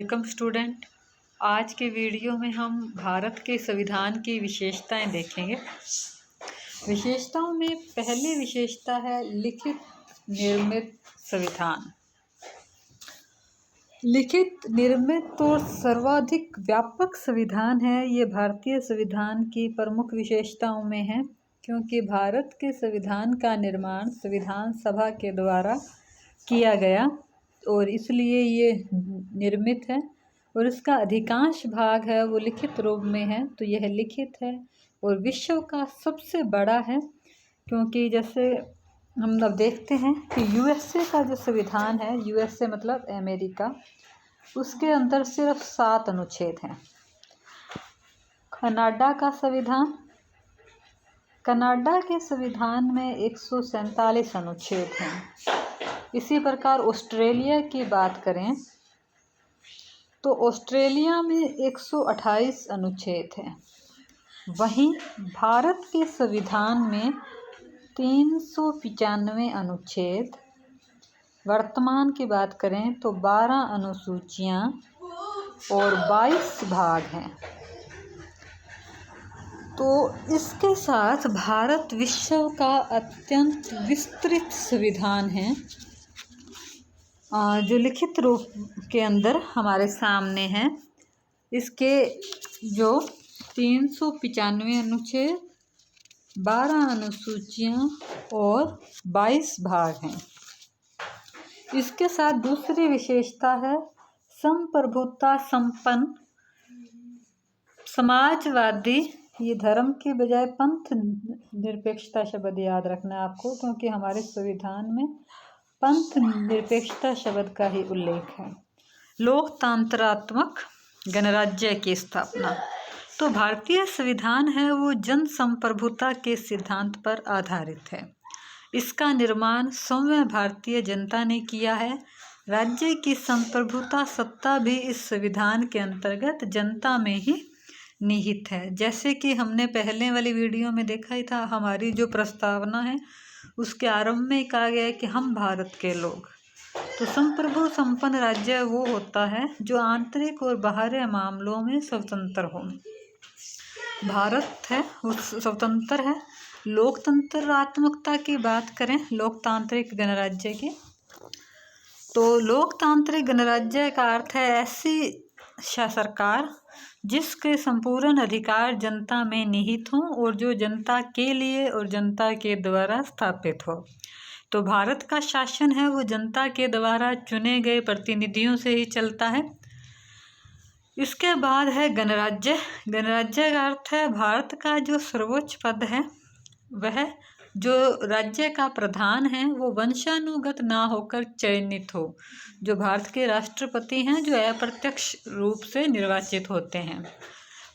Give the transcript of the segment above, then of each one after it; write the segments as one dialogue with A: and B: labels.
A: Welcome student. आज के video में हम भारत के संविधान की विशेषताएं देखेंगे। विशेषताओं में पहली विशेषता है लिखित निर्मित संविधान। लिखित निर्मित और सर्वाधिक व्यापक संविधान है। ये भारतीय संविधान की प्रमुख विशेषताओं में है, क्योंकि भारत के संविधान का निर्माण संविधान सभा के द्वारा किया गया और इसलिए ये निर्मित है और इसका अधिकांश भाग है वो लिखित रूप में है। तो यह लिखित है और विश्व का सबसे बड़ा है, क्योंकि जैसे हम अब देखते हैं कि यूएसए का जो संविधान है, यूएसए मतलब अमेरिका, उसके अंदर सिर्फ 7 अनुच्छेद हैं। कनाडा का संविधान, कनाडा के संविधान में 147 अनुच्छेद हैं। इसी प्रकार ऑस्ट्रेलिया की बात करें तो ऑस्ट्रेलिया में 128 अनुच्छेद हैं। वहीं भारत के संविधान में 395 अनुच्छेद, वर्तमान की बात करें तो 12 अनुसूचियां और 22 भाग हैं। तो इसके साथ भारत विश्व का अत्यंत विस्तृत संविधान है, जो लिखित रूप के अंदर हमारे सामने है। इसके जो 395 अनुच्छेद, 12 अनुसूचियां और 22 भाग हैं। इसके साथ दूसरी विशेषता है संप्रभुता संपन्न समाजवादी। ये धर्म के बजाय पंथ निरपेक्षता शब्द याद रखना है आपको, क्योंकि हमारे संविधान में पंथ निरपेक्षता शब्द का ही उल्लेख है। लोकतंत्रात्मक गणराज्य की स्थापना। तो भारतीय संविधान है वो जन संप्रभुता के सिद्धांत पर आधारित है। इसका निर्माण सौम्य भारतीय जनता ने किया है। राज्य की संप्रभुता सत्ता भी इस संविधान के अंतर्गत जनता में ही निहित है। जैसे कि हमने पहले वाली वीडियो में देखा ही था, हमारी जो प्रस्तावना है उसके आरंभ में कहा गया है कि हम भारत के लोग। तो संप्रभु संपन्न राज्य वो होता है जो आंतरिक और बाहरी मामलों में स्वतंत्र हो। भारत है वो स्वतंत्र है। लोकतंत्रात्मकता की बात करें, लोकतांत्रिक गणराज्य की, तो लोकतांत्रिक गणराज्य का अर्थ है ऐसी सरकार जिसके संपूर्ण अधिकार जनता में निहित हों और जो जनता के लिए और जनता के द्वारा स्थापित हो। तो भारत का शासन है वो जनता के द्वारा चुने गए प्रतिनिधियों से ही चलता है। इसके बाद है गणराज्य। गणराज्य का अर्थ है भारत का जो सर्वोच्च पद है, वह जो राज्य का प्रधान है वो वंशानुगत ना होकर चयनित हो। जो भारत के राष्ट्रपति हैं जो अप्रत्यक्ष रूप से निर्वाचित होते हैं।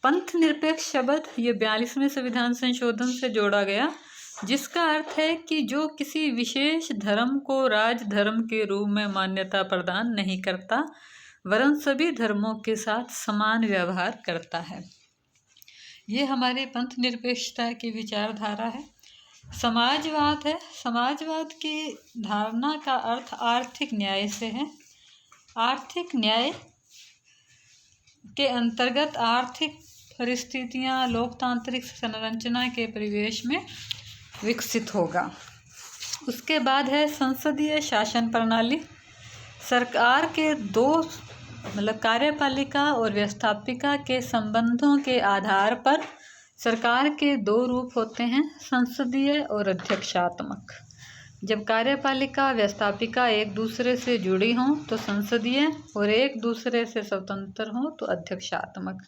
A: पंथ निरपेक्ष शब्द ये 42वें संविधान संशोधन से जोड़ा गया, जिसका अर्थ है कि जो किसी विशेष धर्म को राज धर्म के रूप में मान्यता प्रदान नहीं करता, वरन सभी धर्मों के साथ समान व्यवहार करता है। ये हमारे पंथ निरपेक्षता की विचारधारा है। समाजवाद है। समाजवाद की धारणा का अर्थ आर्थिक न्याय से है। आर्थिक न्याय के अंतर्गत आर्थिक परिस्थितियां लोकतांत्रिक संरचना के परिवेश में विकसित होगा। उसके बाद है संसदीय शासन प्रणाली। सरकार के दो कार्यपालिका और व्यवस्थापिका के संबंधों के आधार पर सरकार के 2 रूप होते हैं, संसदीय और अध्यक्षात्मक। जब कार्यपालिका व्यवस्थापिका एक दूसरे से जुड़ी हों तो संसदीय और एक दूसरे से स्वतंत्र हों तो अध्यक्षात्मक।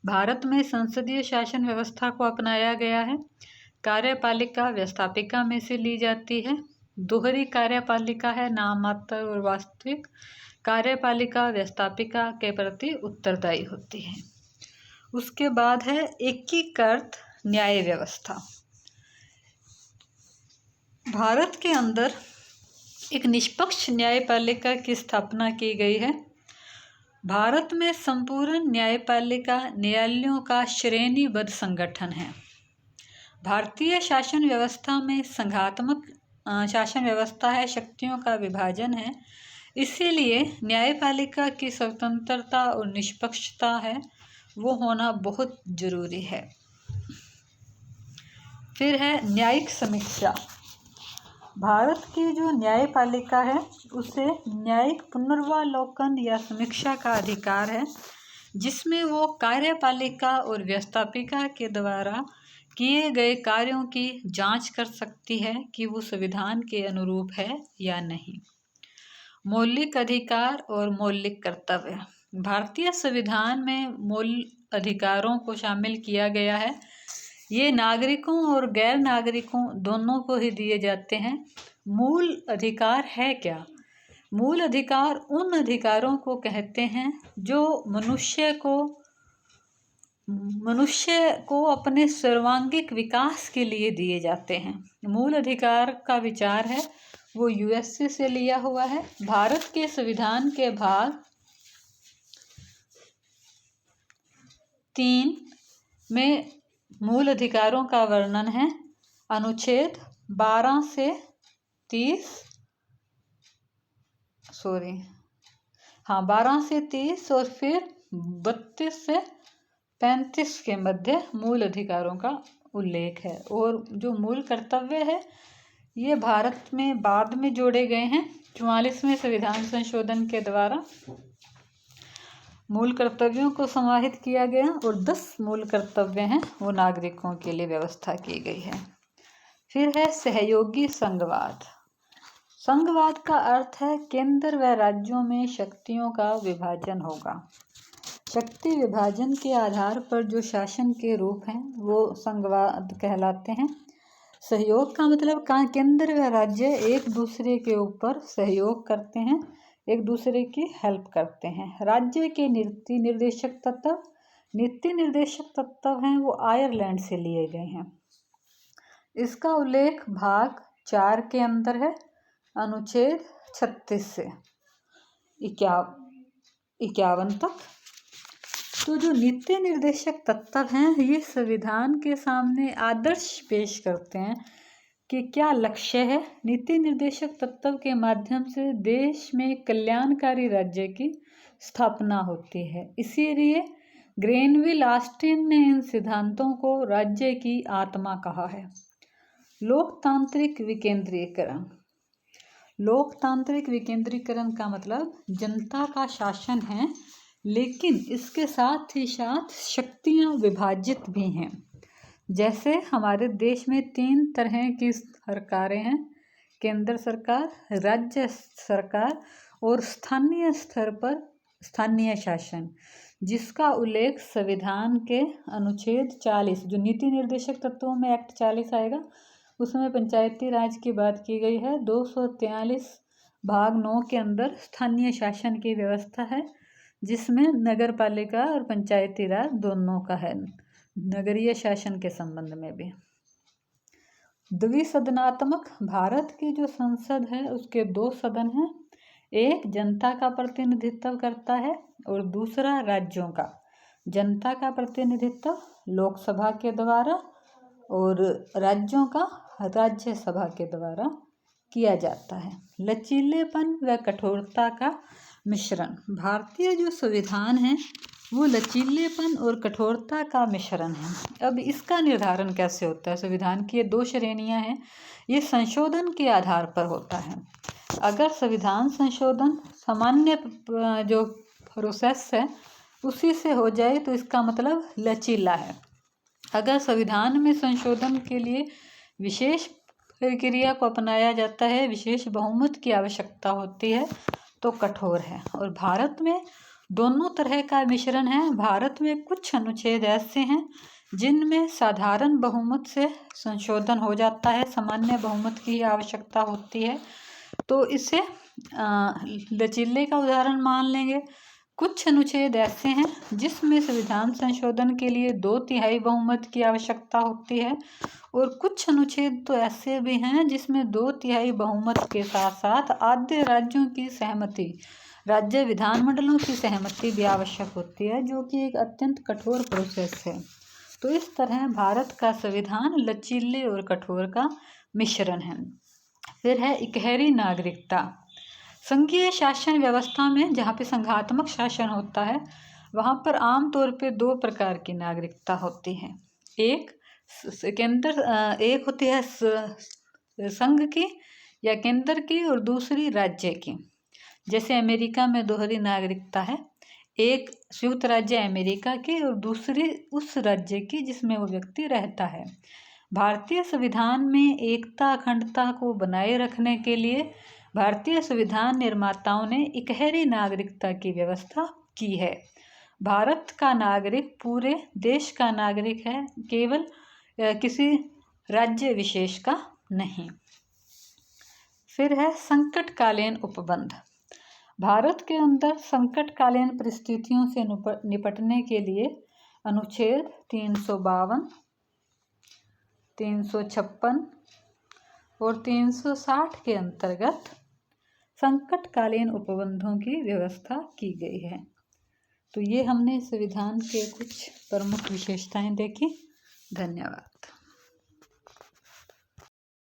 A: भारत में संसदीय शासन व्यवस्था को अपनाया गया है। कार्यपालिका व्यवस्थापिका में से ली जाती है। दोहरी कार्यपालिका है, नाम मात्र और वास्तविक। कार्यपालिका व्यवस्थापिका के प्रति उत्तरदायी होती है। उसके बाद है एकीकृत न्याय व्यवस्था। भारत के अंदर एक निष्पक्ष न्यायपालिका की स्थापना की गई है। भारत में संपूर्ण न्यायपालिका न्यायालयों का श्रेणीबद्ध संगठन है। भारतीय शासन व्यवस्था में संघात्मक शासन व्यवस्था है, शक्तियों का विभाजन है। इसीलिए न्यायपालिका की स्वतंत्रता और निष्पक्षता है वो होना बहुत जरूरी है। फिर है न्यायिक समीक्षा। भारत की जो न्यायपालिका है उसे न्यायिक पुनर्वालोकन या समीक्षा का अधिकार है, जिसमें वो कार्यपालिका और व्यवस्थापिका के द्वारा किए गए कार्यों की जांच कर सकती है कि वो संविधान के अनुरूप है या नहीं। मौलिक अधिकार और मौलिक कर्तव्य। भारतीय संविधान में मौलिक अधिकारों को शामिल किया गया है। ये नागरिकों और गैर नागरिकों दोनों को ही दिए जाते हैं। मूल अधिकार है क्या? मूल अधिकार उन अधिकारों को कहते हैं जो मनुष्य को अपने सर्वांगीण विकास के लिए दिए जाते हैं। मूल अधिकार का विचार है वो यूएसए से लिया हुआ है। भारत के संविधान के भाग 3 में मूल अधिकारों का वर्णन है। अनुच्छेद 12 से 30 और फिर 32 से 35 के मध्य मूल अधिकारों का उल्लेख है। और जो मूल कर्तव्य है ये भारत में बाद में जोड़े गए हैं 44वें संविधान संशोधन के द्वारा। मूल कर्तव्यों को समाहित किया गया और 10 मूल कर्तव्य हैं वो नागरिकों के लिए व्यवस्था की गई है। फिर है सहयोगी संघवाद। संघवाद का अर्थ है केंद्र व राज्यों में शक्तियों का विभाजन होगा। शक्ति विभाजन के आधार पर जो शासन के रूप हैं वो संघवाद कहलाते हैं। सहयोग का मतलब केंद्र व राज्य एक दूसरे के ऊपर सहयोग करते हैं, एक दूसरे की हेल्प करते हैं। राज्य के नीति निर्देशक तत्व हैं वो आयरलैंड से लिए गए हैं। इसका उल्लेख भाग 4 के अंदर है, अनुच्छेद 36 से 51 तक। तो जो नीति निर्देशक तत्व हैं ये संविधान के सामने आदर्श पेश करते हैं कि क्या लक्ष्य है। नीति निर्देशक तत्व के माध्यम से देश में कल्याणकारी राज्य की स्थापना होती है। इसीलिए ग्रेनविल ऑस्टिन ने इन सिद्धांतों को राज्य की आत्मा कहा है। लोकतांत्रिक विकेंद्रीकरण। लोकतांत्रिक विकेंद्रीकरण का मतलब जनता का शासन है, लेकिन इसके साथ ही साथ शक्तियां विभाजित भी हैं। जैसे हमारे देश में 3 तरह की सरकारें हैं, केंद्र सरकार, राज्य सरकार और स्थानीय स्तर पर स्थानीय शासन, जिसका उल्लेख संविधान के अनुच्छेद 40 जो नीति निर्देशक तत्वों में एक्ट 40 आएगा उसमें पंचायती राज की बात की गई है। 243 भाग 9 के अंदर स्थानीय शासन की व्यवस्था है, जिसमें नगर पालिका और पंचायती राज दोनों का है, नगरीय शासन के संबंध में भी। द्विसदनात्मक। भारत की जो संसद है उसके 2 सदन हैं, एक जनता का प्रतिनिधित्व करता है और दूसरा राज्यों का। जनता का प्रतिनिधित्व लोकसभा के द्वारा और राज्यों का राज्यसभा के द्वारा किया जाता है। लचीलेपन व कठोरता का मिश्रण। भारतीय जो संविधान है वो लचीलेपन और कठोरता का मिश्रण है। अब इसका निर्धारण कैसे होता है? संविधान की ये 2 श्रेणियां हैं, ये संशोधन के आधार पर होता है। अगर संविधान संशोधन सामान्य जो प्रोसेस है उसी से हो जाए तो इसका मतलब लचीला है। अगर संविधान में संशोधन के लिए विशेष प्रक्रिया को अपनाया जाता है, विशेष बहुमत की आवश्यकता होती है, तो कठोर है। और भारत में दोनों तरह का मिश्रण है। भारत में कुछ अनुच्छेद ऐसे हैं जिनमें साधारण बहुमत से संशोधन हो जाता है, सामान्य बहुमत की आवश्यकता होती है, तो इसे लचीले का उदाहरण मान लेंगे। कुछ अनुच्छेद ऐसे हैं जिसमें संविधान संशोधन के लिए 2/3 बहुमत की आवश्यकता होती है, और कुछ अनुच्छेद तो ऐसे भी हैं जिसमें 2/3 बहुमत के साथ साथ आधे राज्यों की सहमति, राज्य विधानमंडलों की सहमति भी आवश्यक होती है, जो कि एक अत्यंत कठोर प्रोसेस है। तो इस तरह भारत का संविधान लचीले और कठोर का मिश्रण है। फिर है इकहरी नागरिकता। संघीय शासन व्यवस्था में जहाँ पे संघात्मक शासन होता है वहाँ पर आमतौर पे दो प्रकार की नागरिकता होती है। एक होती है संघ की या केंद्र की और दूसरी राज्य की। जैसे अमेरिका में दोहरी नागरिकता है, एक संयुक्त राज्य अमेरिका की और दूसरी उस राज्य की जिसमें वो व्यक्ति रहता है। भारतीय संविधान में एकता अखंडता को बनाए रखने के लिए भारतीय संविधान निर्माताओं ने इकहरी नागरिकता की व्यवस्था की है। भारत का नागरिक पूरे देश का नागरिक है, केवल किसी राज्य विशेष का नहीं। फिर है संकटकालीन उपबंध। भारत के अंदर संकटकालीन परिस्थितियों से निपटने के लिए अनुच्छेद 352, 356 और 360 के अंतर्गत संकटकालीन उपबंधों की व्यवस्था की गई है। तो ये हमने संविधान के कुछ प्रमुख विशेषताएं देखी। धन्यवाद।